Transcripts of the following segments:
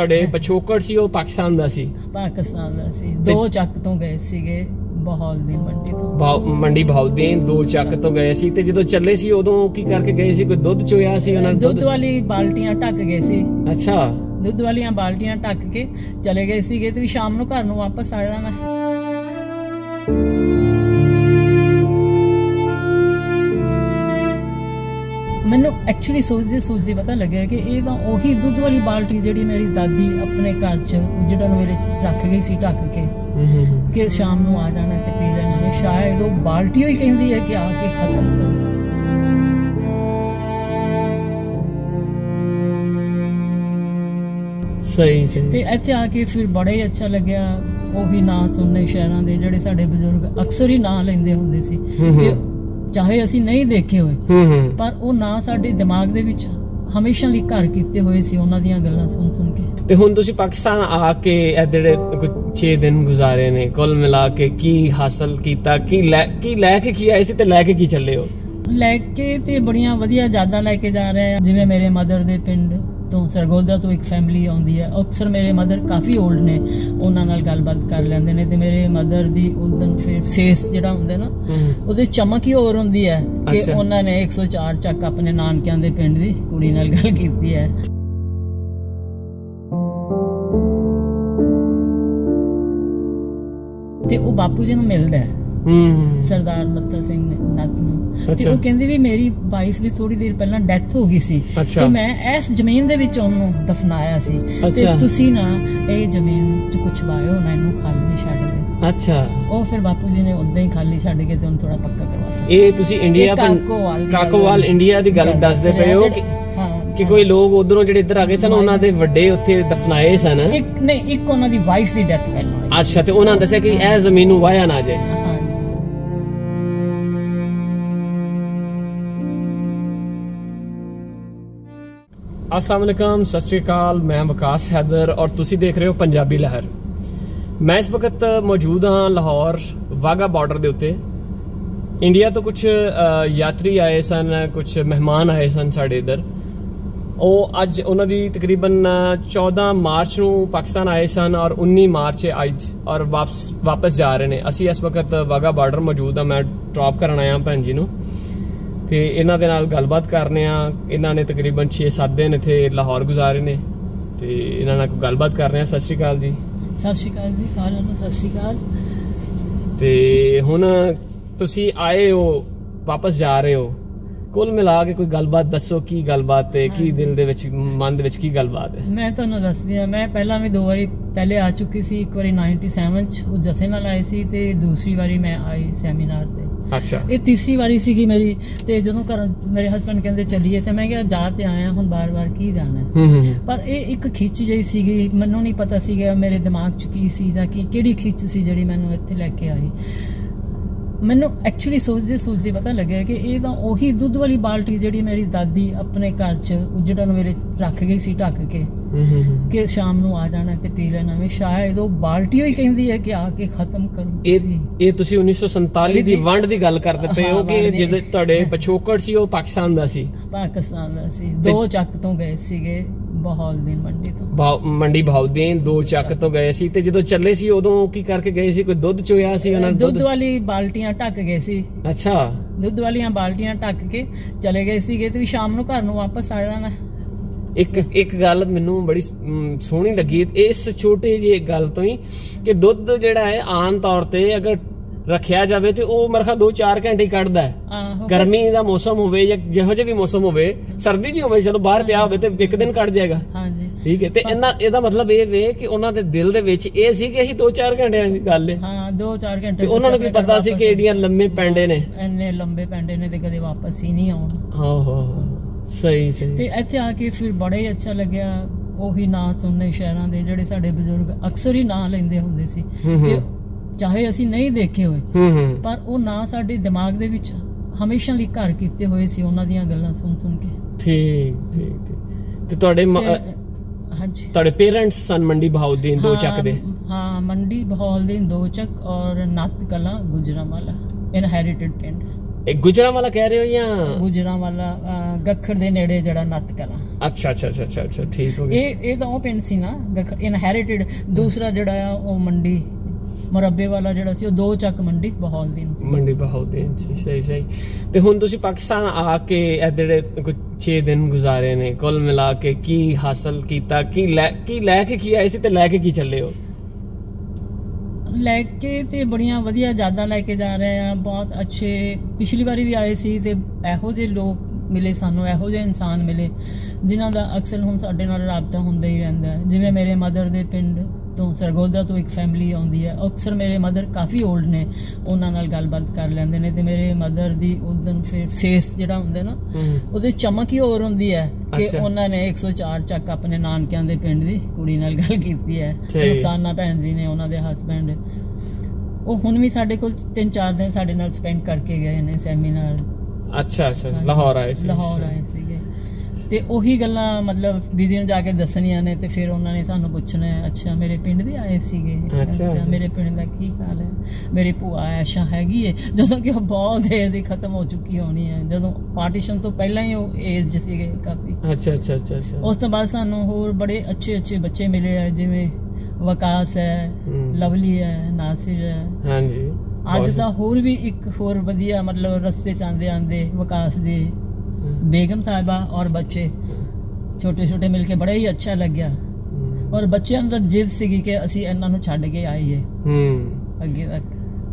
ਤੁਹਾਡੇ ਪਿਛੋਕੜ ਸੀ ਉਹ ਪਾਕਿਸਤਾਨ ਦਾ ਸੀ? ਪਾਕਿਸਤਾਨ ਦਾ ਸੀ। 2 ਚੱਕ ਤੋਂ ਗਏ ਸੀਗੇ ਬਹਾਉਲਦੀਨ ਮੰਡੀ ਤੋਂ। ਮੰਡੀ ਬਹਾਉਲਦੀਨ 2 ਚੱਕ ਤੋਂ ਗਏ ਸੀ। ਤੇ ਜਦੋਂ ਚੱਲੇ ਸੀ ਉਦੋਂ ਕੀ ਕਰਕੇ ਗਏ ਸੀ? ਕੋਈ ਦੁੱਧ ਚੋਇਆ ਸੀ ਉਹਨਾਂ ਨੇ? ਦੁੱਧ ਵਾਲੀ ਬਾਲਟੀਆਂ ਢੱਕ ਗਏ ਸੀ। ਅੱਛਾ, ਦੁੱਧ ਵਾਲੀਆਂ ਬਾਲਟੀਆਂ ਢੱਕ ਕੇ ਚਲੇ ਗਏ ਸੀਗੇ ਤੇ ਵੀ ਸ਼ਾਮ ਨੂੰ ਘਰ ਨੂੰ ਵਾਪਸ ਆ ਜਾਣਾ। ਮੈਨੂੰ ਐਕਚੁਅਲੀ ਸੋਚਦੇ ਪਤਾ ਲੱਗਿਆ ਕਿ ਇਹ ਤਾਂ ਉਹੀ ਦੁੱਧ ਵਾਲੀ ਬਾਲਟੀ ਜਿਹੜੀ ਮੇਰੀ ਦਾਦੀ ਆਪਣੇ ਘਰ 'ਚ ਉਜੜਨ ਵੇਲੇ ਰੱਖ ਗਈ ਸੀ ਢੱਕ ਕੇ, ਕਿ ਸ਼ਾਮ ਨੂੰ ਆ ਜਾਣਾ ਤੇ ਪੀ ਲੈਣਾ। ਸ਼ਾਇਦ ਉਹ ਬਾਲਟੀ ਹੀ ਕਹਿੰਦੀ ਹੈ ਕਿ ਆ ਕੇ ਖਤਮ ਕਰੋ। ਸਹੀ ਤੇ ਇੱਥੇ ਆ ਕੇ ਫਿਰ ਬੜਾ ਹੀ ਅੱਛਾ ਲੱਗਿਆ। ਉਹੀ ਨਾਂ ਸੁਣਨੇ ਸ਼ਹਿਰਾਂ ਦੇ ਜਿਹੜੇ ਸਾਡੇ ਬਜ਼ੁਰਗ ਅਕਸਰ ਹੀ ਨਾਂ ਲੈਂਦੇ ਹੁੰਦੇ ਸੀ, ਤੇ ਚਾਹੇ ਅਸੀਂ ਨਹੀਂ ਦੇਖੇ ਹੋਏ ਪਰ ਉਹ ਨਾਂ ਸਾਡੇ ਦਿਮਾਗ ਦੇ ਵਿੱਚ ਹਮੇਸ਼ਾ ਲਈ ਘਰ ਕੀਤੇ ਹੋਏ ਸੀ ਉਹਨਾਂ ਦੀਆਂ ਗੱਲਾਂ ਸੁਣ ਕੇ। ਤੇ ਹੁਣ ਤੁਸੀਂ ਪਾਕਿਸਤਾਨ ਆ ਕੇ ਜਿਹੜੇ 6 ਦਿਨ ਗੁਜ਼ਾਰੇ ਨੇ, ਕੁੱਲ ਮਿਲਾ ਕੇ ਕੀ ਹਾਸਲ ਕੀਤਾ? ਕੀ ਲੈ ਕੇ ਕੀ ਆਏ ਸੀ ਤੇ ਲੈ ਕੇ ਕੀ ਚੱਲੇ ਹੋ? ਲੈ ਕੇ ਤੇ ਬੜੀਆਂ ਵਧੀਆ ਯਾਦਾਂ ਲੈ ਕੇ ਜਾ ਰਹੇ ਆ। ਜਿਵੇਂ ਮੇਰੇ ਮਦਰ ਦੇ ਪਿੰਡ ਤੋਂ ਸਰਗੋਦਾ ਤੋਂ ਇੱਕ ਫੈਮਿਲੀ ਆਉਂਦੀ ਹੈ। ਅਕਸਰ ਮੇਰੇ ਮਦਰ ਕਾਫੀ ਓਲਡ ਨੇ, ਉਹਨਾਂ ਨਾਲ ਗੱਲਬਾਤ ਕਰ ਲੈਂਦੇ ਨੇ। ਤੇ ਮੇਰੇ ਮਦਰ ਦੀ ਉਦੋਂ ਫਿਰ ਫੇਸ ਜਿਹੜਾ ਹੁੰਦਾ ਨਾ ਉਹਦੇ ਚਮਕ ਹੀ ਹੋਰ ਹੁੰਦੀ ਹੈ ਕਿ ਉਹਨਾਂ ਨੇ 104 ਚੱਕ ਆਪਣੇ ਨਾਨਕਿਆਂ ਦੇ ਪਿੰਡ ਦੀ ਕੁੜੀ ਨਾਲ ਗੱਲ ਕੀਤੀ ਹੈ। ਤੇ ਉਹ ਬਾਪੂ ਜੀ ਨੂੰ ਮਿਲਦਾ ਹੈ, ਸਰਦਾਰ ਮੱਤਾ ਸਿੰਘ ਨੱਤ ਨੂੰ। ਤੇ ਉਹ ਕਹਿੰਦੀ ਵੀ ਮੇਰੀ ਵਾਈਫ ਦੀ ਥੋੜੀ ਦੇਰ ਪਹਿਲਾਂ ਡੈਥ ਹੋ ਗਈ ਸੀ ਤੇ ਮੈਂ ਇਸ ਜ਼ਮੀਨ ਦੇ ਵਿੱਚ ਉਹਨੂੰ ਦਫਨਾਇਆ ਸੀ, ਤੇ ਤੁਸੀਂ ਨਾ ਇਹ ਜ਼ਮੀਨ ਚ ਕੁਛ ਵਾਇਓ ਨਾ, ਇਹਨੂੰ ਖਾਲੀ ਛੱਡ ਦੇ। ਅੱਛਾ, ਉਹ ਫਿਰ ਬਾਪੂ ਜੀ ਨੇ ਉਦਾਂ ਹੀ ਖਾਲੀ ਛੱਡ ਕੇ ਤੇ ਉਹਨੂੰ ਥੋੜਾ ਪੱਕਾ ਕਰਵਾਤਾ। ਇਹ ਤੁਸੀਂ ਇੰਡੀਆ ਕਾਕੋਵਾਲ ਇੰਡੀਆ ਦੀ ਗੱਲ ਦੱਸਦੇ ਪਏ ਹੋ ਕਿ ਕੋਈ ਲੋਕ ਉਧਰੋਂ ਜਿਹੜੇ ਇੱਧਰ ਆ ਗਏ ਸਨ ਉਹਨਾਂ ਦੇ ਵੱਡੇ ਉੱਥੇ ਦਫਨਾਏ ਸਨ? ਇੱਕ ਉਹਨਾਂ ਦੀ ਵਾਈਫ ਦੀ ਡੈਥ ਪਹਿਲਾਂ। ਅੱਛਾ, ਤੇ ਉਹਨਾਂ ਨੇ ਦੱਸਿਆ ਕਿ ਇਹ ਜ਼ਮੀਨ ਨੂੰ ਵਾਹਿਆ ਨਾ ਜਾਏ। अस्सलाम वालेकुम, सत श्री अकाल। मैं वकास हैदर और तुसी देख रहे हो पंजाबी लहर। मैं इस वक्त मौजूद हाँ लाहौर वाघा बॉर्डर के उत्ते। इंडिया तो कुछ यात्री आए सन, कुछ मेहमान आए सन साढ़े इधर। अज उन्होंने तकरीबन 14 मार्च को पाकिस्तान आए सन और 19 मार्च अज और वापस जा रहे हैं। असी इस वक्त वाघा बॉर्डर मौजूद हाँ। मैं ड्रॉप करन आया भैन जी नूं ਤੇ ਇਹਨਾਂ ਦੇ ਨਾਲ ਗੱਲਬਾਤ ਕਰਨੇ ਆ। ਇਹਨਾਂ ਨੇ ਤਕਰੀਬਨ 6-7 ਦਿਨ ਇੱਥੇ ਲਾਹੌਰ ਗੁਜ਼ਾਰੇ ਨੇ ਤੇ ਇਹਨਾਂ ਨਾਲ ਕੋਈ ਗੱਲਬਾਤ ਕਰਨੇ ਆ। ਸਤਿ ਸ਼੍ਰੀ ਅਕਾਲ ਜੀ। ਸਤਿ ਸ਼੍ਰੀ ਅਕਾਲ ਜੀ, ਸਾਰਿਆਂ ਨੂੰ ਸਤਿ ਸ਼੍ਰੀ ਅਕਾਲ। ਤੇ ਹੁਣ ਤੁਸੀਂ ਆਏ ਹੋ, ਵਾਪਸ ਜਾ ਰਹੇ ਹੋ, ਕੁੱਲ ਮਿਲਾ ਕੇ ਕੋਈ ਗੱਲਬਾਤ ਦੱਸੋ। ਕੀ ਗੱਲਬਾਤ ਹੈ? ਕੀ ਦਿਲ ਦੇ ਵਿੱਚ, ਮਨ ਦੇ ਵਿੱਚ ਕੀ ਗੱਲਬਾਤ ਹੈ? ਮੈਂ ਤੁਹਾਨੂੰ ਦੱਸਦੀ ਹਾਂ, ਮੈਂ ਪਹਿਲਾਂ ਵੀ 2 ਵਾਰੀ ਪਹਿਲੇ ਆ ਚੁੱਕੀ ਸੀ। ਇੱਕ ਵਾਰੀ 97 ਚ ਉਹ ਜਥੇ ਨਾਲ ਆਏ ਸੀ ਤੇ ਦੂਸਰੀ ਵਾਰੀ ਮੈਂ ਆਈ ਸੈਮੀਨਾਰ ਤੇ। ਅੱਛਾ, ਇਹ ਤੀਸਰੀ ਵਾਰੀ ਸੀਗੀ ਮੇਰੀ। ਤੇ ਜਦੋਂ ਘਰ ਮੇਰੇ ਹਸਬੈਂਡ ਕਹਿੰਦੇ ਚੱਲੀਏ ਤੇ ਮੈਂ ਕਿਹਾ ਜਾ ਤੇ ਆਇਆ, ਹੁਣ ਬਾਰ-ਬਾਰ ਕੀ ਜਾਣਾ। ਪਰ ਇਹ ਇੱਕ ਖਿੱਚ ਜਿਹੀ ਸੀਗੀ, ਮੈਨੂੰ ਨਹੀਂ ਪਤਾ ਸੀਗਾ ਮੇਰੇ ਦਿਮਾਗ ਚ ਕੀ ਸੀ ਜਾਂ ਕਿਹੜੀ ਖਿੱਚ ਸੀ ਜਿਹੜੀ ਮੈਨੂੰ ਇੱਥੇ ਲੈ ਕੇ ਆਈ। ਮੈਨੂੰ ਐਕਚੁਅਲੀ ਸੋਚਦੇ ਪਤਾ ਲੱਗਿਆ ਕਿ ਇਹ ਤਾਂ ਉਹੀ ਦੁੱਧ ਵਾਲੀ ਬਾਲਟੀ ਜਿਹੜੀ ਮੇਰੀ ਦਾਦੀ ਆਪਣੇ ਘਰ 'ਚ ਉਜੜਨ ਵੇਲੇ ਰੱਖ ਗਈ ਸੀ ਢੱਕ ਕੇ, ਕਿ ਸ਼ਾਮ ਨੂੰ ਆ ਜਾਣਾ ਤੇ ਪੀ ਲੈਣਾ। ਸ਼ਾਇਦ ਉਹ ਬਾਲਟੀ ਹੀ ਕਹਿੰਦੀ ਹੈ ਕਿ ਆ ਕੇ ਖਤਮ ਕਰੋ। ਇਹ ਤੁਸੀਂ 1947 ਦੀ ਵੰਡ ਦੀ ਗੱਲ ਕਰਦੇ ਪਏ ਹੋ ਕਿ ਜਿਹੜੇ ਤੁਹਾਡੇ ਪਿਛੋਕੜ ਸੀ ਉਹ ਪਾਕਿਸਤਾਨ ਦਾ ਸੀ? ਪਾਕਿਸਤਾਨ ਦਾ ਸੀ। 2 ਚੱਕ ਤੋਂ ਗਏ ਸੀਗੇ ਬਹਾਉਲਦੀਨ ਮੰਡੀ ਤੋਂ। ਮੰਡੀ ਬਹਾਉਲਦੀਨ 2 ਚੱਕ ਤੋਂ ਗਏ ਸੀ। ਤੇ ਜਦੋਂ ਚੱਲੇ ਸੀ ਉਦੋਂ ਕੀ ਕਰਕੇ ਗਏ ਸੀ? ਕੋਈ ਦੁੱਧ ਚੋਇਆ ਸੀ ਉਹਨਾਂ ਨੇ? ਦੁੱਧ ਵਾਲੀ ਬਾਲਟੀਆਂ ਢੱਕ ਗਏ ਸੀ। ਅੱਛਾ, ਦੁੱਧ ਵਾਲੀਆਂ ਬਾਲਟੀਆਂ ਢੱਕ ਕੇ ਚਲੇ ਗਏ ਸੀਗੇ ਤੇ ਵੀ ਸ਼ਾਮ ਨੂੰ ਘਰ ਨੂੰ ਵਾਪਸ ਆ ਜਾਣਾ। ਇੱਕ ਗੱਲ ਮੈਨੂੰ ਬੜੀ ਸੋਹਣੀ ਲੱਗੀ ਇਸ ਛੋਟੇ ਜਿਹੀ ਗੱਲ ਤੋਂ ਹੀ, ਕਿ ਦੁੱਧ ਜਿਹੜਾ ਹੈ ਆਮ ਤੌਰ ਤੇ ਅਗਰ ਰੱਖਿਆ ਜਾਵੇ ਤੇ ਉਹ ਮੇਰੇ ਖਿਆਲ 2-4 ਘੰਟੇ ਕੱਢਦਾ ਹੈ। ਗਰਮੀ ਦਾ ਮੌਸਮ ਹੋਵੇ ਜਾਂ ਜਿਹੋ ਜਿਹਾ ਵੀ ਮੌਸਮ ਹੋਵੇ, ਸਰਦੀ ਦੀ ਹੋਵੇ, ਚਲੋ ਬਾਹਰ ਪਿਆ ਹੋਵੇ ਤੇ 1 ਦਿਨ ਕੱਢ ਜਾਏਗਾ। ਹਾਂਜੀ, ਠੀਕ ਹੈ। ਤੇ ਇਹਦਾ ਮਤਲਬ ਇਹ ਵੇ ਕਿ ਉਹਨਾਂ ਦੇ ਦਿਲ ਦੇ ਵਿੱਚ ਇਹ ਸੀ ਕਿ ਅਸੀਂ 2-4 ਘੰਟਿਆਂ ਦੀ ਗੱਲ ਹੈ। ਹਾਂ, 2-4 ਘੰਟੇ। ਤੇ ਉਹਨਾਂ ਨੂੰ ਵੀ ਪਤਾ ਸੀ ਕਿ ਏਡੀਆਂ ਲੰਮੇ ਪੈਂਡੇ ਨੇ, ਇੰਨੇ ਲੰਬੇ ਪੈਂਡੇ ਨੇ ਤੇ ਕਦੇ ਵਾਪਸ ਹੀ ਨਹੀਂ ਆਉਣ। ਹਾਂ, ਸਹੀ। ਤੇ ਇੱਥੇ ਆ ਕੇ ਫਿਰ ਬੜਾ ਹੀ ਅੱਛਾ ਲੱਗਿਆ। ਉਹੀ ਨਾਂ ਸੁਣਨੇ ਸ਼ਹਿਰਾਂ ਦੇ ਜਿਹੜੇ ਸਾਡੇ ਬਜ਼ੁਰਗ ਅਕਸਰ ਹੀ ਨਾਂ ਲੈਂਦੇ ਹੁੰਦੇ ਸੀ, ਤੇ ਚਾਹੇ ਅਸੀਂ ਨਹੀਂ ਦੇਖੇ ਹੋਏ ਪਰ ਉਹ ਨਾਂ ਸਾਡੇ ਦਿਮਾਗ ਦੇ ਵਿੱਚ ਹਮੇਸ਼ਾ ਲਈ ਘਰ ਕੀਤੇ ਹੋਏ ਸੀ ਉਹਨਾਂ ਦੀਆਂ ਗੱਲਾਂ ਸੁਣ ਕੇ। ਠੀਕ। ਤੇ ਤੁਹਾਡੇ ਹਾਂਜੀ, ਤੁਹਾਡੇ ਪੇਰੈਂਟਸ ਸਨ ਮੰਡੀ ਬਹਾਉਲਦੀਨ 2 ਚੱਕ ਦੇ? ਹਾਂ, ਮੰਡੀ ਬਹਾਉਲਦੀਨ 2 ਚੱਕ ਔਰ ਨੱਤ ਕਲਾਂ ਗੁਜਰਾਂਵਾਲਾ ਇਨਹੈਰੀਟਡ ਪਿੰਡ। ਗੁਜਰਾਂਵਾਲਾ ਕਹਿ ਰਹੇ ਹੋ ਜਾਂ ਗੁਜਰਾਂਵਾਲਾ ਗੱਖੜ ਦੇ ਨੇੜੇ ਜਿਹੜਾ ਨੱਤ ਕਲਾਂ। ਅੱਛਾ ਅੱਛਾ ਅੱਛਾ ਅੱਛਾ ਅੱਛਾ ਠੀਕ ਹੋ ਗਿਆ। ਇਹ ਤਾਂ ਉਹ ਪਿੰਡ ਸੀ ਨਾ ਗੱਖੜ ਇਨਹੈਰਿਟਡ। ਦੂਸਰਾ ਜਿਹੜਾ ਆ ਉਹ ਮੰਡੀ ਮੁਰੱਬੇ ਵਾਲਾ ਜਿਹੜਾ ਸੀ ਉਹ 2 ਚੱਕ ਮੰਡੀ ਬਹਾਉਲਦੀਨ ਸੀ। ਮੰਡੀ ਬਹਾਉਲਦੀਨ ਸੀ, ਸਹੀ ਸਹੀ। ਤੇ ਹੁਣ ਤੁਸੀਂ ਪਾਕਿਸਤਾਨ ਆ ਕੇ ਇਹ ਜਿਹੜੇ ਕੁਝ 6 ਦਿਨ ਗੁਜ਼ਾਰੇ ਨੇ, ਕੁੱਲ ਮਿਲਾ ਕੇ ਕੀ ਹਾਸਲ ਕੀਤਾ, ਕੀ ਲੈ ਕੇ ਕੀ ਆਏ ਸੀ ਤੇ ਲੈ ਕੇ ਕੀ ਚੱਲੇ ਹੋ? ਲੈ ਕੇ ਤੇ ਬੜੀਆਂ ਵਧੀਆ ਯਾਦਾਂ ਲੈ ਕੇ ਜਾ ਰਹੇ ਆ, ਬਹੁਤ ਅੱਛੇ। ਪਿਛਲੀ ਵਾਰੀ ਵੀ ਆਏ ਸੀ ਤੇ ਇਹੋ ਜਿਹੇ ਲੋਕ ਮਿਲੇ ਸਾਨੂੰ, ਇਹੋ ਜਿਹੇ ਇਨਸਾਨ ਮਿਲੇ ਜਿਨ੍ਹਾਂ ਦਾ ਅਕਸਰ ਹੁਣ ਸਾਡੇ ਨਾਲ ਰਾਬਤਾ ਹੁੰਦਾ ਹੀ ਰਹਿੰਦਾ। ਜਿਵੇਂ ਮੇਰੇ ਮਦਰ ਦੇ ਪਿੰਡ ਤੋਂ ਸਰਗੋਦਾ ਤੋਂ ਇੱਕ ਫੈਮਿਲੀ ਆਉਂਦੀ ਹੈ, ਅਕਸਰ ਮੇਰੇ ਮਦਰ ਕਾਫੀ ਓਲਡ ਨੇ, ਉਹਨਾਂ ਨਾਲ ਗੱਲਬਾਤ ਕਰ ਲੈਂਦੇ ਨੇ ਤੇ ਮੇਰੇ ਮਦਰ ਦੀ ਉਦੋਂ ਫਿਰ ਫੇਸ ਜਿਹੜਾ ਹੁੰਦਾ ਨਾ ਉਹਦੇ ਚਮਕ ਹੀ ਹੋਰ ਹੁੰਦੀ ਹੈ ਕਿ ਉਹਨਾਂ ਨੇ 104 ਚੱਕ ਆਪਣੇ ਨਾਨਕਿਆਂ ਦੇ ਪਿੰਡ ਦੀ ਕੁੜੀ ਨਾਲ ਗੱਲ ਕੀਤੀ ਹੈ। ਰੁਖਸਾਨਾ ਭੈਣ ਜੀ ਨੇ, ਉਹਨਾਂ ਦੇ ਹਸਬੈਂਡ, ਉਹ ਹੁਣ ਵੀ ਸਾਡੇ ਕੋਲ 3-4 ਦਿਨ ਸਾਡੇ ਨਾਲ ਸਪੈਂਡ ਕਰਕੇ ਗਏ ਨੇ ਸੈਮੀਨਾਰ। ਅੱਛਾ ਅੱਛਾ, ਲਾਹੌਰ ਆਏ ਸੀ। ਲਾਹੌਰ ਆਏ ਸੀਗੇ ਤੇ ਉਹੀ ਗੱਲਾਂ ਮਤਲਬ ਬੀਜੀ ਨੂੰ ਜਾ ਕੇ ਦੱਸਣੀਆਂ ਨੇ ਤੇ ਫਿਰ ਉਹਨਾਂ ਨੇ ਸਾਨੂੰ ਪੁੱਛਣਾ ਅੱਛਾ ਮੇਰੇ ਪਿੰਡ ਦੇ ਆਏ ਸੀਗੇ, ਮੇਰੇ ਪਿੰਡ ਦਾ ਕੀ ਹਾਲ ਹੈ, ਮੇਰੀ ਭੂਆ ਐਸ਼ਾ ਹੈਗੀ ਹੈ, ਜਦੋਂ ਕਿ ਉਹ ਬਹੁਤ ਦੇਰ ਦੀ ਖਤਮ ਹੋ ਚੁੱਕੀ ਹੋਣੀ ਹੈ, ਜਦੋਂ ਪਾਰਟੀਸ਼ਨ ਤੋਂ ਪਹਿਲਾਂ ਹੀ ਉਹ ਏਜ ਸੀਗੇ ਕਾਫੀ। ਅੱਛਾ ਅੱਛਾ ਅੱਛਾ। ਉਸ ਤੋਂ ਬਾਅਦ ਸਾਨੂੰ ਹੋਰ ਬੜੇ ਅੱਛੇ ਅੱਛੇ ਬੱਚੇ ਮਿਲੇ ਆ, ਜਿਵੇਂ ਵਕਾਸ ਹੈ, ਲਵਲੀ ਹੈ, ਨਾਸਿਰ ਹੈ। ਹਾਂਜੀ, ਅੱਜ ਤਾਂ ਹੋਰ ਵੀ ਇੱਕ ਹੋਰ ਵਧੀਆ ਮਤਲਬ ਰਸਤੇ ਚ ਆਂਦੇ ਆਂਦੇ ਵਕਾਸ ਦੇ बेगम साहिबा और बच्चे छोटे छोटे मिलके बड़ा ही अच्छा लग्या। और बच्चों अंदर जिद सी कि ਅਸੀਂ ਇਹਨਾਂ ਨੂੰ ਛੱਡ ਕੇ ਆਈਏ ਅੱਗੇ ਤੱਕ।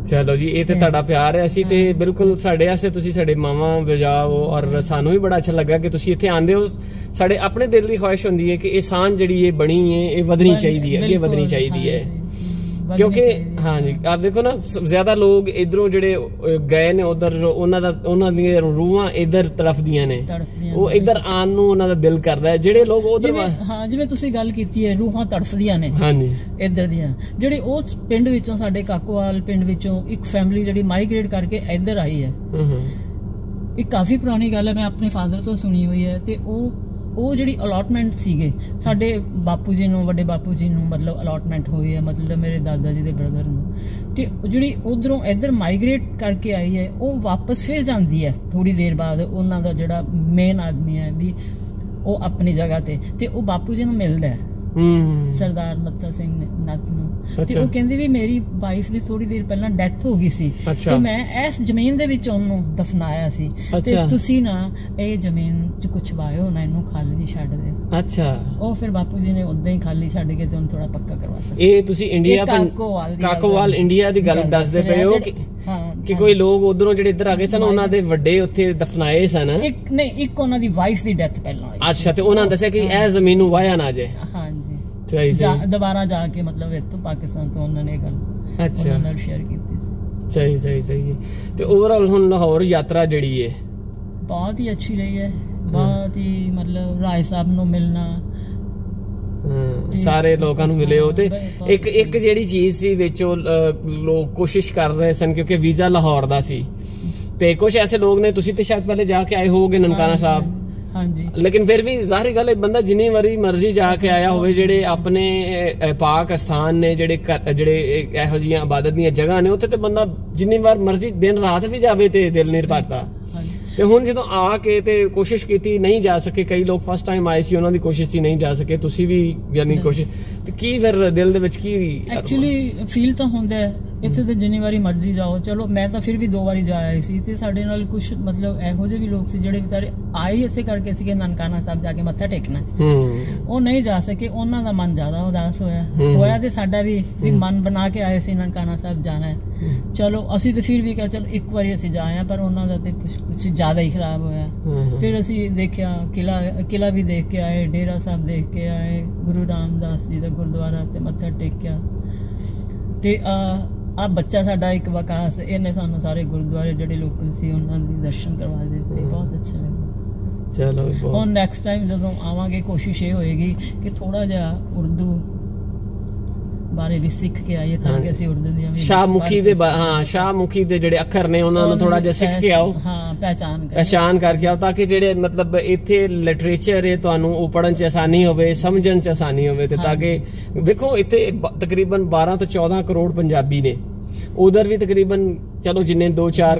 ਚਲੋ ਜੀ, ਇਹ ਤੇ ਤੁਹਾਡਾ ਪਿਆਰ ਹੈ। ਅਸੀਂ ਤੇ ਬਿਲਕੁਲ ਸਾਡੇ ਵਾਸਤੇ ਤੁਸੀਂ ਸਾਡੇ ਮਾਵਾਂ ਵਜਾਓ ਔਰ ਸਾਨੂੰ ਵੀ ਬੜਾ ਅੱਛਾ ਲੱਗਾ ਕਿ ਤੁਸੀਂ ਇੱਥੇ ਆਂਦੇ ਹੋ। ਸਾਡੇ ਆਪਣੇ ਦਿਲ ਦੀ ਖੁਆਇਸ਼ ਹੁੰਦੀ ਹੈ ਕਿ ਇਹ ਸਾਂਝ ਜਿਹੜੀ ਇਹ ਬਣੀ ਹੈ ਇਹ ਵਧਣੀ ਚਾਹੀਦੀ ਹੈ, ਅੱਗੇ ਵਧਣੀ ਚਾਹੀਦੀ ਹੈ। ਕਿਉਂਕਿ ਹਾਂਜੀ ਆਪ ਦੇਖੋ ਨਾ, ਜ਼ਿਆਦਾ ਲੋਕ ਇਧਰੋਂ ਜਿਹੜੇ ਗਏ ਨੇ ਉਧਰ, ਉਹਨਾਂ ਦੀਆਂ ਰੂਹਾਂ ਇਧਰ ਤੜਫਦੀਆਂ ਨੇ, ਉਹ ਇਧਰ ਆਉਣ ਨੂੰ ਉਹਨਾਂ ਦਾ ਦਿਲ ਕਰਦਾ ਹੈ। ਜਿਹੜੇ ਲੋਕ ਉਧਰ, ਹਾਂ ਜਿਵੇਂ ਤੁਸੀਂ ਗੱਲ ਕੀਤੀ ਹੈ ਰੂਹਾਂ ਤੜਫਦੀਆਂ ਨੇ ਹਾਂਜੀ ਇਧਰ ਦੀਆਂ, ਜਿਹੜੇ ਉਸ ਪਿੰਡ ਵਿੱਚੋਂ ਸਾਡੇ ਕਾਕੋਵਾਲ ਪਿੰਡ ਵਿੱਚੋਂ ਇੱਕ ਫੈਮਿਲੀ ਜਿਹੜੀ ਮਾਈਗ੍ਰੇਟ ਕਰਕੇ ਇਧਰ ਆਈ ਹੈ। ਇਹ ਕਾਫੀ ਪੁਰਾਣੀ ਗੱਲ ਹੈ, ਮੈਂ ਆਪਣੇ ਫਾਦਰ ਤੋਂ ਸੁਣੀ ਹੋਈ ਹੈ। ਤੇ ਉਹ ਜਿਹੜੀ ਅਲਾਟਮੈਂਟ ਸੀਗੇ ਸਾਡੇ ਬਾਪੂ ਜੀ ਨੂੰ, ਵੱਡੇ ਬਾਪੂ ਜੀ ਨੂੰ ਮਤਲਬ ਅਲਾਟਮੈਂਟ ਹੋਈ ਹੈ, ਮਤਲਬ ਮੇਰੇ ਦਾਦਾ ਜੀ ਦੇ ਬ੍ਰਦਰ ਨੂੰ। ਤੇ ਜਿਹੜੀ ਉਧਰੋਂ ਇੱਧਰ ਮਾਈਗ੍ਰੇਟ ਕਰਕੇ ਆਈ ਹੈ ਉਹ ਵਾਪਸ ਫਿਰ ਜਾਂਦੀ ਹੈ ਥੋੜੀ ਦੇਰ ਬਾਅਦ। ਉਹਨਾਂ ਦਾ ਜਿਹੜਾ ਮੇਨ ਆਦਮੀ ਹੈ ਵੀ ਉਹ ਆਪਣੀ ਜਗ੍ਹਾ ਤੇ ਉਹ ਬਾਪੂ ਜੀ ਨੂੰ ਮਿਲਦਾ ਹੈ, ਸਰਦਾਰ ਮੱਤਾ ਸਿੰਘ ਨੱਤ ਨੂੰ। ਤੇ ਉਹ ਕਹਿੰਦੇ ਵੀ ਮੇਰੀ ਵਾਈਫ ਦੀ ਥੋੜੀ ਦੇਰ ਪਹਿਲਾਂ ਡੈਥ ਹੋ ਗਈ ਸੀ ਤੇ ਮੈਂ ਇਸ ਜ਼ਮੀਨ ਦੇ ਵਿੱਚ ਉਹਨੂੰ ਦਫਨਾਇਆ ਸੀ, ਤੇ ਤੁਸੀਂ ਨਾ ਇਹ ਜ਼ਮੀਨ ਚ ਕੁਛ ਵਾਇਓ ਨਾ, ਇਹਨੂੰ ਖਾਲੀ ਛੱਡ ਦਿਓ। ਅੱਛਾ, ਉਹ ਫਿਰ ਬਾਪੂ ਜੀ ਨੇ ਉਦਾਂ ਹੀ ਖਾਲੀ ਛੱਡ ਕੇ ਤੇ ਉਹਨੂੰ ਥੋੜਾ ਪੱਕਾ ਕਰਵਾਤਾ। ਇਹ ਤੁਸੀਂ ਇੰਡੀਆ ਕਾਕੋਵਾਲ ਇੰਡੀਆ ਦੀ ਗੱਲ ਦੱਸਦੇ ਪਏ ਹੋ ਕਿ ਕੋਈ ਲੋਕ ਉਧਰੋਂ ਜਿਹੜੇ ਇੱਧਰ ਆ ਗਏ ਸਨ ਉਹਨਾਂ ਦੇ ਵੱਡੇ ਉੱਥੇ ਦਫਨਾਏ ਸਨ? ਇੱਕ ਉਹਨਾਂ ਦੀ ਵਾਈਫ ਦੀ ਡੈਥ ਪਹਿਲਾਂ ਹੋਈ। ਅੱਛਾ, ਤੇ ਉਹਨਾਂ ਦੱਸਿਆ ਕਿ ਇਹ ਜ਼ਮੀਨ ਨੂੰ ਵਾਇਆ ਨਾ ਜਾਏ। ਦੁਬਾਰਾ ਜਾ ਕੇ ਮਤਲਬ ਇੱਥੋਂ ਪਾਕਿਸਤਾਨ ਤੋਂ ਉਹਨਾਂ ਨੇ ਗੱਲ ਉਹਨਾਂ ਨਾਲ ਸ਼ੇਅਰ ਕੀਤੀ ਸੀ। ਸਹੀ ਸਹੀ ਸਹੀ। ਤੇ ਓਵਰਆਲ ਹੁਣ ਲਾਹੌਰ ਯਾਤਰਾ ਜਿਹੜੀ ਹੈ ਬਹੁਤ ਹੀ ਅੱਛੀ ਰਹੀ ਹੈ, ਬਹੁਤ ਹੀ ਮਤਲਬ ਰਾਏ ਸਾਹਿਬ ਨੂੰ ਮਿਲਣਾ, ਸਾਰੇ ਲੋਕਾਂ ਨੂੰ ਮਿਲੇ ਹੋ। ਤੇ ਇੱਕ ਜਿਹੜੀ ਚੀਜ਼ ਸੀ ਵਿੱਚ ਲੋਕ ਕੋਸ਼ਿਸ਼ ਕਰ ਰਹੇ ਸਨ ਕਿਉਂਕਿ ਵੀਜ਼ਾ ਲਾਹੌਰ ਦਾ ਸੀ, ਤੇ ਕੁਝ ਐਸੇ ਲੋਕ ਨੇ, ਤੁਸੀਂ ਤੇ ਸ਼ਾਇਦ ਪਹਿਲੇ ਜਾ ਕੇ ਆਏ ਹੋਗੇ ਨਨਕਾਣਾ ਸਾਹਿਬ, ਹਾਂਜੀ, ਲੇਕਿਨ ਫਿਰ ਵੀ ਜ਼ਾਹਿਰ ਗੱਲ ਹੈ ਬੰਦਾ ਜਿੰਨੀ ਵਾਰੀ ਮਰਜ਼ੀ ਜਾ ਕੇ ਆਇਆ ਹੋਵੇ, ਜਿਹੜੇ ਆਪਣੇ ਪਾਕ ਸਥਾਨ ਨੇ, ਜਿਹੜੇ ਇਹੋ ਜਿਹੀਆਂ ਇਬਾਦਤ ਦੀਆਂ ਜਗ੍ਹਾ ਨੇ, ਉੱਥੇ ਤੇ ਬੰਦਾ ਜਿੰਨੀ ਵਾਰ ਮਰਜ਼ੀ ਦਿਨ ਰਾਤ ਵੀ ਜਾਵੇ ਤੇ ਦਿਲ ਨਹੀਂ ਭਰਦਾ। ਤੇ ਹੁਣ ਜਦੋਂ ਆ ਕੇ ਤੇ ਕੋਸ਼ਿਸ਼ ਕੀਤੀ, ਨਹੀਂ ਜਾ ਸਕੇ, ਕਈ ਲੋਕ ਫਸਟ ਟਾਈਮ ਆਏ ਸੀ ਉਹਨਾਂ ਦੀ ਕੋਸ਼ਿਸ਼ ਸੀ, ਨਹੀਂ ਜਾ ਸਕੇ, ਤੁਸੀਂ ਵੀ ਯਾਨੀ ਕੋਸ਼ਿਸ਼, ਤੇ ਕੀ ਫਿਰ ਦਿਲ ਦੇ ਵਿੱਚ ਕੀ ਐਕਚੁਅਲੀ ਫੀਲ ਤਾਂ ਹੁੰਦਾ ਇੱਥੇ ਤੇ ਜਿੰਨੀ ਵਾਰੀ ਮਰਜ਼ੀ ਜਾਓ। ਚਲੋ ਮੈਂ ਤਾਂ ਫਿਰ ਵੀ 2 ਵਾਰੀ ਜਾ ਆਈ ਸੀ, ਤੇ ਸਾਡੇ ਨਾਲ ਕੁਝ ਮਤਲਬ ਇਹੋ ਜਿਹੇ ਵੀ ਲੋਕ ਸੀ ਜਿਹੜੇ ਵਿਚਾਰੇ ਆਏ ਇਸੇ ਕਰਕੇ ਸੀਗੇ ਨਨਕਾਣਾ ਸਾਹਿਬ ਜਾ ਕੇ ਮੱਥਾ ਟੇਕਣਾ, ਉਹ ਨਹੀਂ ਜਾ ਸਕੇ, ਉਹਨਾਂ ਦਾ ਮਨ ਜ਼ਿਆਦਾ ਉਦਾਸ ਹੋਇਆ ਤੇ ਸਾਡਾ ਵੀ ਮਨ ਬਣਾ ਕੇ ਆਏ ਸੀ ਨਨਕਾਣਾ ਸਾਹਿਬ ਜਾਣਾ ਹੈ। ਚਲੋ ਅਸੀਂ ਤੇ ਫਿਰ ਵੀ ਕਿਹਾ ਚਲੋ ਇੱਕ ਵਾਰੀ ਅਸੀਂ ਜਾ ਆਏ, ਪਰ ਉਹਨਾਂ ਦਾ ਤੇ ਕੁਝ ਜ਼ਿਆਦਾ ਹੀ ਖਰਾਬ ਹੋਇਆ। ਫਿਰ ਅਸੀਂ ਦੇਖਿਆ ਕਿਲਾ ਵੀ ਦੇਖ ਕੇ ਆਏ, ਡੇਰਾ ਸਾਹਿਬ ਦੇਖ ਕੇ ਆਏ, ਗੁਰੂ ਰਾਮਦਾਸ ਜੀ ਦਾ ਗੁਰਦੁਆਰਾ ਤੇ ਮੱਥਾ ਟੇਕਿਆ। ਤੇ ਆ ਬੱਚਾ ਸਾਡਾ ਇੱਕ ਵਕਾਸ, ਇਹਨੇ ਸਾਨੂੰ ਸਾਰੇ ਗੁਰਦੁਆਰੇ ਜਿਹੜੇ ਲੋਕਲ ਸੀ ਉਹਨਾਂ ਦੇ ਦਰਸ਼ਨ ਕਰਵਾ ਦਿੱਤੇ, ਬਹੁਤ ਅੱਛਾ ਲੱਗਾ। ਚਲੋ ਹੁਣ ਨੈਕਸਟ ਟਾਈਮ ਜਦੋਂ ਆਵਾਂਗੇ ਕੋਸ਼ਿਸ਼ ਇਹ ਹੋਏਗੀ ਕਿ ਥੋੜਾ ਜਿਹਾ ਉਰਦੂ ਬਾਰੇ ਵੀ ਸਿੱਖ ਕੇ ਆਈਏ ਤਾਂ ਕਿ ਅਸੀਂ ਉਰਦੂ ਦੀਆਂ ਵੀ ਸ਼ਾਹਮੁਖੀ ਦੇ ਜਿਹੜੇ ਅੱਖਰ ਨੇ ਉਹਨਾਂ ਨੂੰ ਥੋੜਾ ਜਿਹਾ ਸਿੱਖ ਕੇ ਆਓ, ਪਹਿਚਾਨ ਕਰਕੇ ਆਓ, ਤਾਂ ਕਿ ਜਿਹੜੇ ਮਤਲਬ ਇੱਥੇ ਲਿਟਰੇਚਰ ਹੈ ਤੁਹਾਨੂੰ ਉਹ ਪੜ੍ਹਨ ਚ ਆਸਾਨੀ ਹੋਵੇ, ਸਮਝਣ ਚ ਆਸਾਨੀ ਹੋਵੇ। ਤੇ ਤਾਂ ਕਿ ਵੇਖੋ ਇੱਥੇ ਤਕਰੀਬਨ 12 ਤੋਂ 14 ਕਰੋੜ ਪੰਜਾਬੀ ਨੇ, ਉਧਰ ਵੀ ਤਕਰੀਬਨ ਚਲੋ ਜਿੰਨੇ 2-4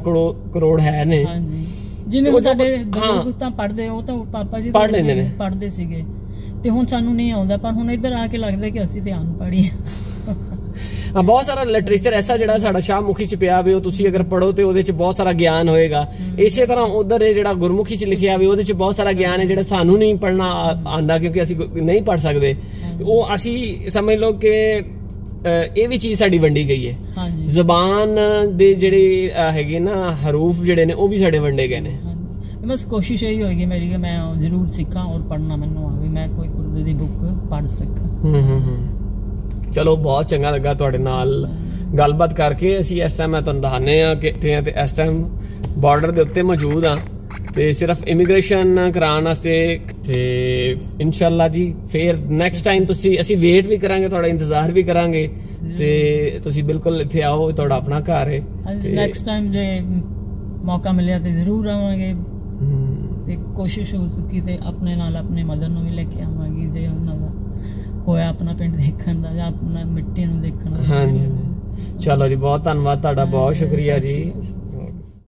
ਕਰੋੜ ਹੈ ਨੇ। ਹਾਂਜੀ, ਜਿਵੇਂ ਉਹ ਸਾਡੇ ਬਜ਼ੁਰਗ ਤਾਂ ਪੜ੍ਹਦੇ, ਉਹ ਤਾਂ ਪਾਪਾ ਜੀ ਪੜ੍ਹ ਲੈਂਦੇ ਨੇ, ਪੜ੍ਹਦੇ ਸੀਗੇ, ਤੇ ਹੁਣ ਸਾਨੂੰ ਨਹੀਂ ਆਉਂਦਾ। ਪਰ ਹੁਣ ਇੱਧਰ ਆ ਕੇ ਲੱਗਦਾ ਕਿ ਅਸੀਂ ਤੇ ਅਨਪੜ੍ਹ ਹੀ ਹਾਂ। ਬਹੁਤ ਸਾਰਾ ਲਿਟਰੇਚਰ ਐਸਾ ਜਿਹੜਾ ਸਾਡਾ ਸ਼ਾਹਮੁਖੀ ਚ ਪਿਆ ਵੀ, ਉਹ ਤੁਸੀਂ ਅਗਰ ਪੜ੍ਹੋ ਤੇ ਉਹਦੇ ਚ ਬਹੁਤ ਸਾਰਾ ਗਿਆਨ ਹੋਏਗਾ। ਇਸੇ ਤਰ੍ਹਾਂ ਉਧਰ ਇਹ ਜਿਹੜਾ ਗੁਰਮੁਖੀ ਚ ਲਿਖਿਆ ਵੀ, ਉਹਦੇ ਚ ਬਹੁਤ ਸਾਰਾ ਗਿਆਨ ਹੈ ਜਿਹੜਾ ਸਾਨੂੰ ਨਹੀਂ ਪੜ੍ਹਨਾ ਆਂਦਾ, ਕਿਉਂਕਿ ਅਸੀਂ ਨਹੀਂ ਪੜ੍ਹ ਸਕਦੇ। ਉਹ ਅਸੀਂ ਸਮਝ ਲਓ ਕਿ ਇਹ ਵੀ ਚੀਜ਼ ਸਾਡੀ ਵੰਡੀ ਗਈ ਹੈ। ਜ਼ਬਾਨ ਦੇ ਜਿਹੜੇ ਹੈਗੇ ਨਾ ਹਰੂਫ ਜਿਹੜੇ ਨੇ, ਉਹ ਵੀ ਸਾਡੇ ਵੰਡੇ ਗਏ ਨੇ। ਬਸ ਕੋਸ਼ਿਸ਼ ਇਹੀ ਹੋਏਗੀ ਮੇਰੀ ਕਿ ਮੈਂ ਜ਼ਰੂਰ ਸਿੱਖਾਂ ਔਰ ਪੜ੍ਹਨਾ ਮੈਨੂੰ ਆਵੇ, ਮੈਂ ਕੋਈ ਉਰਦੂ ਦੀ ਬੁੱਕ ਪੜ੍ਹ ਸਕਾਂ। ਚਲੋ ਬਹੁਤ ਚੰਗਾ ਲੱਗਾ ਤੁਹਾਡੇ ਨਾਲ ਗੱਲਬਾਤ ਕਰਕੇ। ਅਸੀਂ ਇਸ ਟਾਈਮ, ਮੈਂ ਤੁਹਾਨੂੰ ਦਿਖਾਉਂਦੇ ਆ ਕਿ ਤੇ ਇਸ ਟਾਈਮ ਬਾਰਡਰ ਦੇ ਉੱਤੇ ਮੌਜੂਦ ਆ, ਤੇ ਸਿਰਫ ਇਮੀਗ੍ਰੇਸ਼ਨ ਕਰਾਉਣ ਵਾਸਤੇ। ਤੇ ਇਨਸ਼ਾਅੱਲਾ ਜੀ ਫਿਰ ਨੈਕਸਟ ਟਾਈਮ ਅਸੀਂ ਵੇਟ ਵੀ ਕਰਾਂਗੇ, ਤੁਹਾਡਾ ਇੰਤਜ਼ਾਰ ਵੀ ਕਰਾਂਗੇ, ਤੇ ਤੁਸੀਂ ਬਿਲਕੁਲ ਇੱਥੇ ਆਓ, ਤੁਹਾਡਾ ਆਪਣਾ ਘਰ ਹੈ। ਨੈਕਸਟ ਟਾਈਮ ਜੇ ਮੌਕਾ ਮਿਲਿਆ ਤੇ ਜ਼ਰੂਰ ਆਵਾਂਗੇ, ਤੇ ਕੋਸ਼ਿਸ਼ ਹੋ ਸਕੀ ਤੇ ਆਪਣੇ ਨਾਲ ਆਪਣੇ ਮਦਰ ਨੂੰ ਵੀ ਲੈ ਕੇ ਆਵਾਂਗੇ, ਜੇ ਉਹਨਾਂ ਦਾ ਹੋਇਆ ਆਪਣਾ ਪਿੰਡ ਦੇਖਣ ਦਾ ਜਾਂ ਆਪਣਾ ਮਿੱਟੀ ਨੂੰ ਦੇਖਣ ਦਾ। ਹਾਂਜੀ, ਚਲੋ ਜੀ, ਬਹੁਤ ਧੰਨਵਾਦ ਤੁਹਾਡਾ, ਬਹੁਤ ਸ਼ੁਕਰੀਆ ਜੀ।